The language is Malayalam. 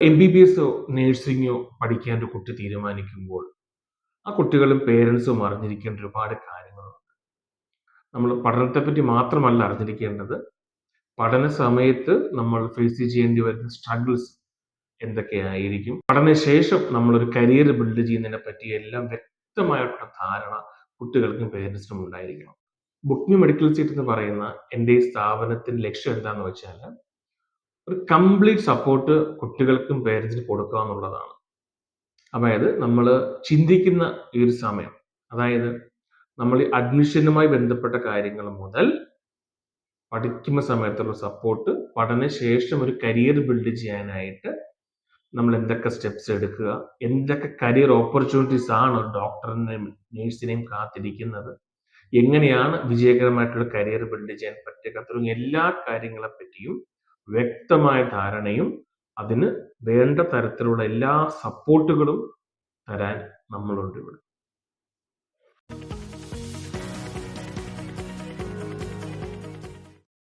MBBS നേഴ്സിങ്ങോ പഠിക്കാൻ ഒരു കുട്ടി തീരുമാനിക്കുമ്പോൾ ആ കുട്ടികളും പേരൻസും അറിഞ്ഞിരിക്കേണ്ട ഒരുപാട് കാര്യങ്ങളുണ്ട്. നമ്മൾ പഠനത്തെപ്പറ്റി മാത്രമല്ല അറിഞ്ഞിരിക്കേണ്ടത്, പഠന സമയത്ത് നമ്മൾ ഫേസ് ചെയ്യേണ്ടി വരുന്ന സ്ട്രഗിൾസ് എന്തൊക്കെയായിരിക്കും, പഠനശേഷം നമ്മളൊരു കരിയർ ബിൽഡ് ചെയ്യുന്നതിനെ പറ്റി എല്ലാം വ്യക്തമായിട്ടുള്ള ധാരണ കുട്ടികൾക്കും പേരൻസിനും ഉണ്ടായിരിക്കണം. ബുക്ക്മി മെഡിക്കൽ സീറ്റ് എന്ന് പറയുന്ന എൻ്റെ ഈ സ്ഥാപനത്തിന്റെ ലക്ഷ്യം എന്താണെന്ന് വെച്ചാൽ, ഒരു കംപ്ലീറ്റ് സപ്പോർട്ട് കുട്ടികൾക്കും പേരൻസിനും കൊടുക്കുക എന്നുള്ളതാണ്. അതായത് നമ്മൾ ചിന്തിക്കുന്ന ഈ ഒരു സമയം, അതായത് നമ്മൾ അഡ്മിഷനുമായി ബന്ധപ്പെട്ട കാര്യങ്ങൾ മുതൽ പഠിക്കുന്ന സമയത്തുള്ള സപ്പോർട്ട്, പഠനശേഷം ഒരു കരിയർ ബിൽഡ് ചെയ്യാനായിട്ട് നമ്മൾ എന്തൊക്കെ സ്റ്റെപ്സ് എടുക്കുക, എന്തൊക്കെ കരിയർ ഓപ്പർച്യൂണിറ്റീസ് ആണ് ഒരു ഡോക്ടറിനെയും നേഴ്സിനെയും കാത്തിരിക്കുന്നത്, എങ്ങനെയാണ് വിജയകരമായിട്ടുള്ള കരിയർ ബിൽഡ് ചെയ്യാൻ പറ്റുക തുടങ്ങിയ എല്ലാ കാര്യങ്ങളെ പറ്റിയും വ്യക്തമായ ധാരണയും അതിന് വേണ്ട തരത്തിലുള്ള എല്ലാ സപ്പോർട്ടുകളും തരാൻ നമ്മളുണ്ട് ഇവിടെ.